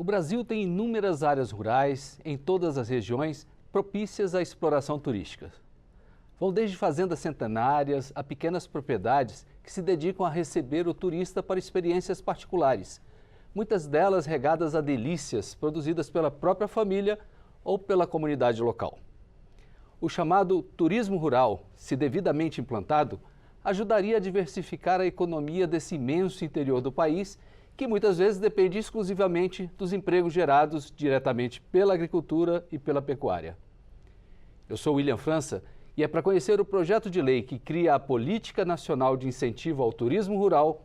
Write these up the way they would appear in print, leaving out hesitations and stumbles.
Brasil tem inúmeras áreas rurais em todas as regiões propícias à exploração turística. Vão desde fazendas centenárias a pequenas propriedades que se dedicam a receber o turista para experiências particulares, muitas delas regadas a delícias produzidas pela própria família ou pela comunidade local. O chamado turismo rural, se devidamente implantado, ajudaria a diversificar a economia desse imenso interior do país, que muitas vezes depende exclusivamente dos empregos gerados diretamente pela agricultura e pela pecuária. Eu sou William França e é para conhecer o projeto de lei que cria a Política Nacional de Incentivo ao Turismo Rural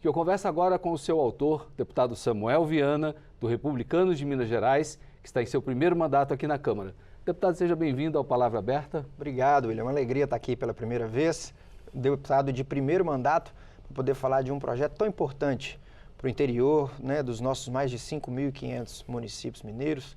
que eu converso agora com o seu autor, deputado Samuel Viana, do Republicanos de Minas Gerais, que está em seu primeiro mandato aqui na Câmara. Deputado, seja bem-vindo ao Palavra Aberta. Obrigado, William. É uma alegria estar aqui pela primeira vez, deputado de primeiro mandato, para poder falar de um projeto tão importante para o interior, né, dos nossos mais de 5.500 municípios mineiros,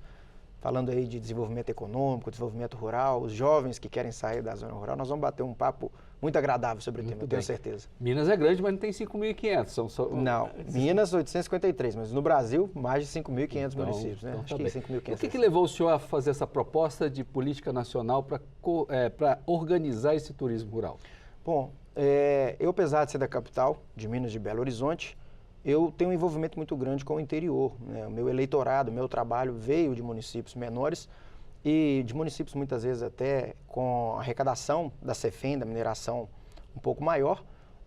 falando aí de desenvolvimento econômico, desenvolvimento rural, os jovens que querem sair da zona rural. Nós vamos bater um papo muito agradável sobre o tema, eu tenho certeza. Minas é grande, mas não tem 5.500. Não, Minas 853, mas no Brasil mais de 5.500 municípios, né? Acho que 5.500. O que levou o senhor a fazer essa proposta de política nacional para organizar esse turismo rural? Bom, eu, apesar de ser da capital, de Minas, de Belo Horizonte, eu tenho um envolvimento muito grande com o interior, né? O meu eleitorado, o meu trabalho veio de municípios menores e de municípios muitas vezes até com arrecadação da CEFEM, da mineração um pouco maior.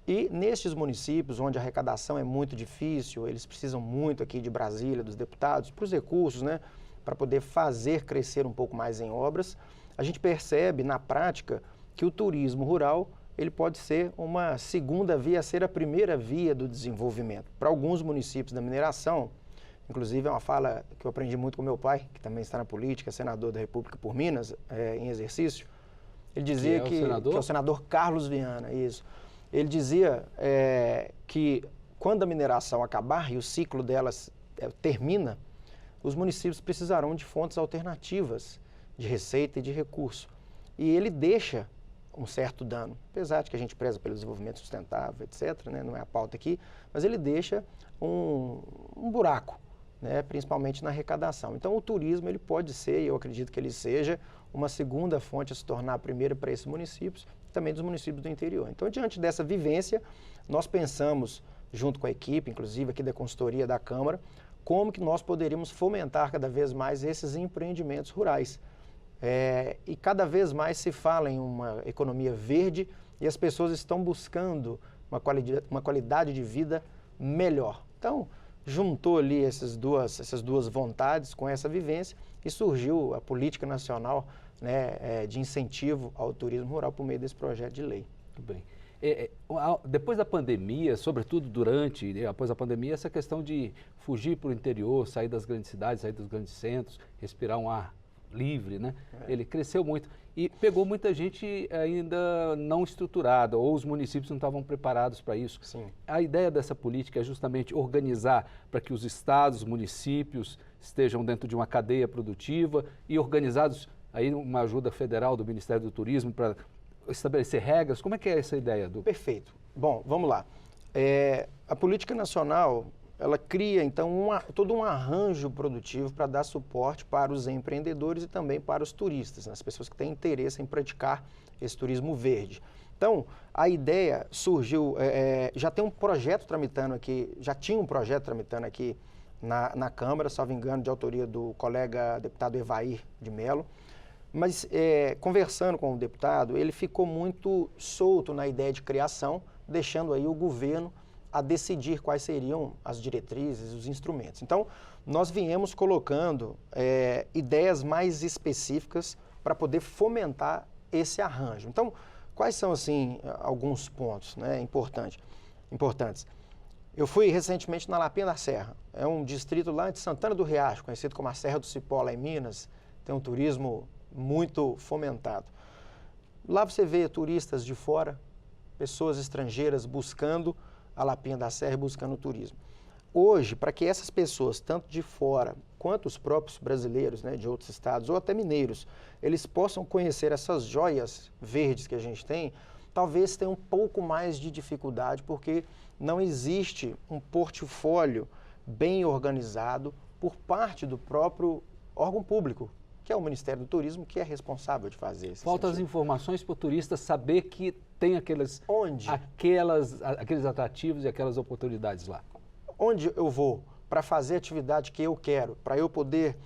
E nestes municípios onde a arrecadação é muito difícil, eles precisam muito aqui de Brasília, dos deputados, para os recursos, né? Para poder fazer crescer um pouco mais em obras, a gente percebe na prática que o turismo rural ele pode ser uma segunda via, ser a primeira via do desenvolvimento. Para alguns municípios da mineração, inclusive é uma fala que eu aprendi muito com meu pai, que também está na política, senador da República por Minas, em exercício, ele dizia que é o senador Carlos Viana, isso. Ele dizia que quando a mineração acabar e o ciclo delas termina, os municípios precisarão de fontes alternativas de receita e de recurso. E ele deixa um certo dano, apesar de que a gente preza pelo desenvolvimento sustentável, etc., né? Não é a pauta aqui, mas ele deixa um buraco, né? Principalmente na arrecadação. Então o turismo ele pode ser, e eu acredito que ele seja, uma segunda fonte a se tornar a primeira para esses municípios, também dos municípios do interior. Então, diante dessa vivência, nós pensamos, junto com a equipe, inclusive aqui da consultoria da Câmara, como que nós poderíamos fomentar cada vez mais esses empreendimentos rurais. E cada vez mais se fala em uma economia verde e as pessoas estão buscando uma qualidade de vida melhor. Então, juntou ali essas duas vontades com essa vivência e surgiu a Política Nacional, né, de Incentivo ao Turismo Rural por meio desse projeto de lei. Muito bem. Depois da pandemia, sobretudo durante e após a pandemia, essa questão de fugir para o interior, sair das grandes cidades, sair dos grandes centros, respirar um ar livre, né? Ele cresceu muito e pegou muita gente ainda não estruturada, ou os municípios não estavam preparados para isso. Sim. A ideia dessa política é justamente organizar para que os estados, municípios estejam dentro de uma cadeia produtiva e organizados, aí uma ajuda federal do Ministério do Turismo para estabelecer regras. Como é que é essa ideia? Perfeito. Bom, vamos lá. A Política Nacional ela cria, então, todo um arranjo produtivo para dar suporte para os empreendedores e também para os turistas, né, as pessoas que têm interesse em praticar esse turismo verde. Então, a ideia surgiu, já tem um projeto tramitando aqui, já tinha um projeto tramitando aqui na Câmara, salvo engano, de autoria do colega deputado Evair de Mello, mas conversando com o deputado, ele ficou muito solto na ideia de criação, deixando aí o governo a decidir quais seriam as diretrizes, os instrumentos. Então, nós viemos colocando ideias mais específicas para poder fomentar esse arranjo. Então, quais são, assim, alguns pontos, né, importantes? Eu fui recentemente na Lapinha da Serra, é um distrito lá de Santana do Riacho, conhecido como a Serra do Cipó, lá em Minas, tem um turismo muito fomentado. Lá você vê turistas de fora, pessoas estrangeiras buscando a Lapinha da Serra e buscando o turismo. Hoje, para que essas pessoas, tanto de fora quanto os próprios brasileiros, né, de outros estados ou até mineiros, eles possam conhecer essas joias verdes que a gente tem, talvez tenha um pouco mais de dificuldade, porque não existe um portfólio bem organizado por parte do próprio órgão público, que é o Ministério do Turismo, que é responsável de fazer esse Falta as sentido. informações para o turista saber que tem aqueles atrativos e aquelas oportunidades lá. Onde eu vou para fazer a atividade que eu quero, para eu poder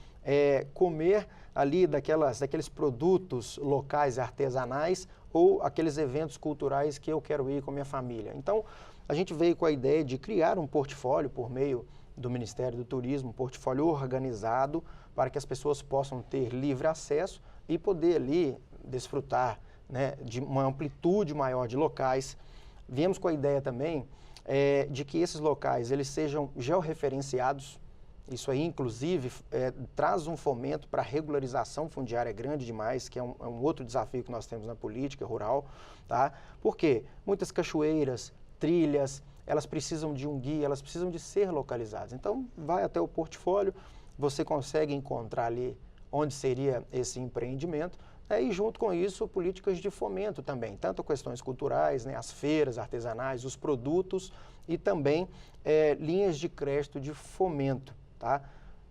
comer ali daqueles produtos locais e artesanais ou aqueles eventos culturais que eu quero ir com a minha família. Então, a gente veio com a ideia de criar um portfólio por meio do Ministério do Turismo, um portfólio organizado para que as pessoas possam ter livre acesso e poder ali desfrutar, né, de uma amplitude maior de locais. Viemos com a ideia também de que esses locais eles sejam georreferenciados. Isso aí, inclusive, traz um fomento para a regularização fundiária grande demais, que é um outro desafio que nós temos na política rural, tá? Por quê? Muitas cachoeiras, trilhas, elas precisam de um guia, elas precisam de ser localizadas. Então, vai até o portfólio, você consegue encontrar ali onde seria esse empreendimento, e junto com isso, políticas de fomento também, tanto questões culturais, né, as feiras artesanais, os produtos e também linhas de crédito de fomento. Tá?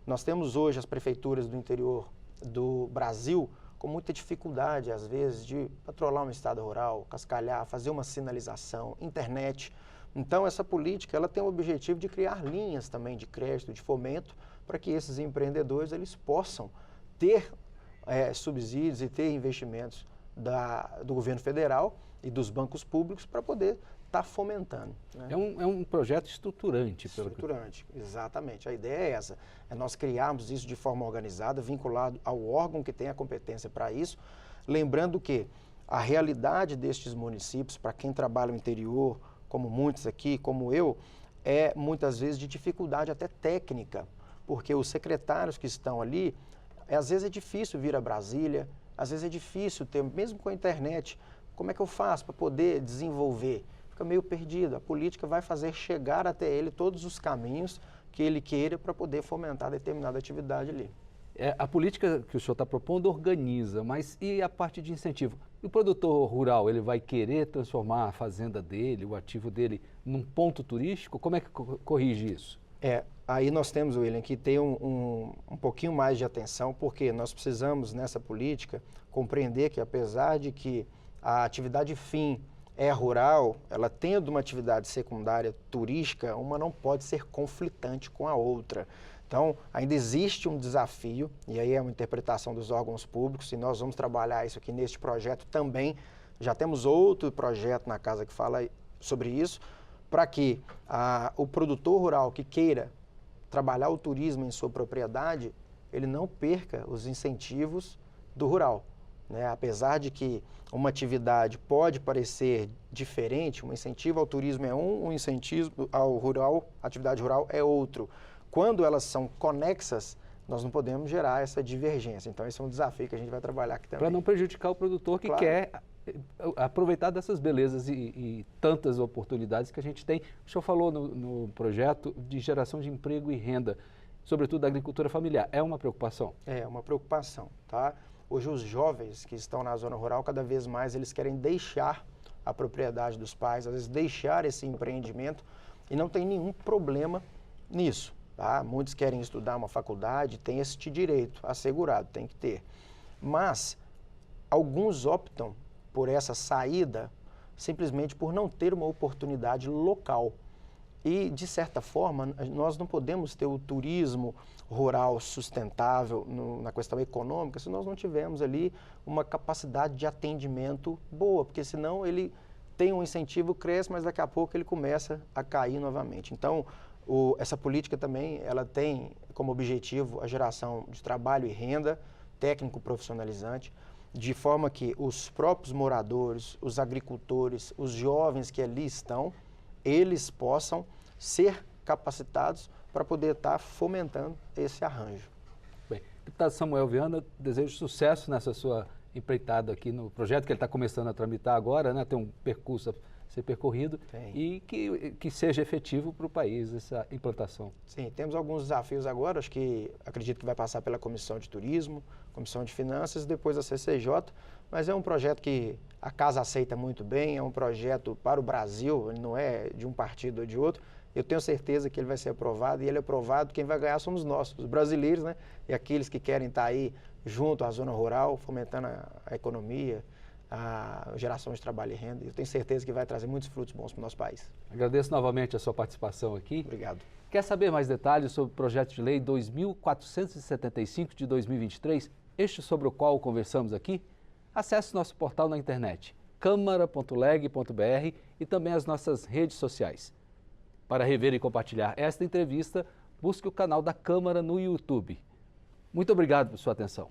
Nós temos hoje as prefeituras do interior do Brasil com muita dificuldade, às vezes, de patrolar um estado rural, cascalhar, fazer uma sinalização, internet. Então, essa política ela tem o objetivo de criar linhas também de crédito, de fomento, para que esses empreendedores eles possam ter subsídios e ter investimentos do governo federal e dos bancos públicos para poder estar fomentando. Né? É um projeto estruturante. Estruturante, exatamente. A ideia é essa, é nós criarmos isso de forma organizada, vinculado ao órgão que tem a competência para isso, lembrando que a realidade destes municípios, para quem trabalha no interior, como muitos aqui, como eu, é muitas vezes de dificuldade até técnica, porque os secretários que estão ali, às vezes é difícil vir a Brasília, às vezes é difícil ter, mesmo com a internet, como é que eu faço para poder desenvolver? Fica meio perdido. A política vai fazer chegar até ele todos os caminhos que ele queira para poder fomentar determinada atividade ali. A política que o senhor está propondo organiza, mas e a parte de incentivo? E o produtor rural, ele vai querer transformar a fazenda dele, o ativo dele, num ponto turístico? Como é que corrige isso? Aí nós temos, William, que ter um pouquinho mais de atenção, porque nós precisamos, nessa política, compreender que apesar de que a atividade fim é rural, ela tendo uma atividade secundária turística, uma não pode ser conflitante com a outra. Então, ainda existe um desafio, e aí é uma interpretação dos órgãos públicos, e nós vamos trabalhar isso aqui neste projeto também. Já temos outro projeto na casa que fala sobre isso, para que o produtor rural que queira trabalhar o turismo em sua propriedade, ele não perca os incentivos do rural. Né? Apesar de que uma atividade pode parecer diferente, um incentivo ao turismo é um incentivo ao rural, atividade rural é outro. Quando elas são conexas, nós não podemos gerar essa divergência. Então, esse é um desafio que a gente vai trabalhar aqui também. Para não prejudicar o produtor que quer aproveitar dessas belezas e tantas oportunidades que a gente tem. O senhor falou no projeto de geração de emprego e renda, sobretudo da agricultura familiar. É uma preocupação? É uma preocupação, tá? Hoje os jovens que estão na zona rural, cada vez mais eles querem deixar a propriedade dos pais, às vezes deixar esse empreendimento e não tem nenhum problema nisso, tá? Muitos querem estudar uma faculdade, tem esse direito assegurado, tem que ter. Mas alguns optam por essa saída simplesmente por não ter uma oportunidade local. E, de certa forma, nós não podemos ter o turismo rural sustentável na questão econômica se nós não tivermos ali uma capacidade de atendimento boa, porque senão ele tem um incentivo, cresce, mas daqui a pouco ele começa a cair novamente. Então, essa política também ela tem como objetivo a geração de trabalho e renda técnico profissionalizante, de forma que os próprios moradores, os agricultores, os jovens que ali estão, eles possam ser capacitados para poder estar fomentando esse arranjo. Bem, deputado Samuel Viana, desejo sucesso nessa sua empreitada aqui no projeto que ele está começando a tramitar agora, né? Tem um percurso a ser percorrido e que seja efetivo para o país essa implantação. Sim, temos alguns desafios agora, acredito que vai passar pela Comissão de Turismo, Comissão de Finanças e depois a CCJ, mas é um projeto que a casa aceita muito bem, é um projeto para o Brasil, não é de um partido ou de outro, Eu tenho certeza que ele vai ser aprovado, e ele é aprovado, quem vai ganhar somos nós, os brasileiros, né? E aqueles que querem estar aí junto à zona rural, fomentando a economia, a geração de trabalho e renda. Eu tenho certeza que vai trazer muitos frutos bons para o nosso país. Agradeço novamente a sua participação aqui. Obrigado. Quer saber mais detalhes sobre o projeto de lei 2475 de 2023, este sobre o qual conversamos aqui? Acesse nosso portal na internet, câmara.leg.br, e também as nossas redes sociais. Para rever e compartilhar esta entrevista, busque o canal da Câmara no YouTube. Muito obrigado por sua atenção.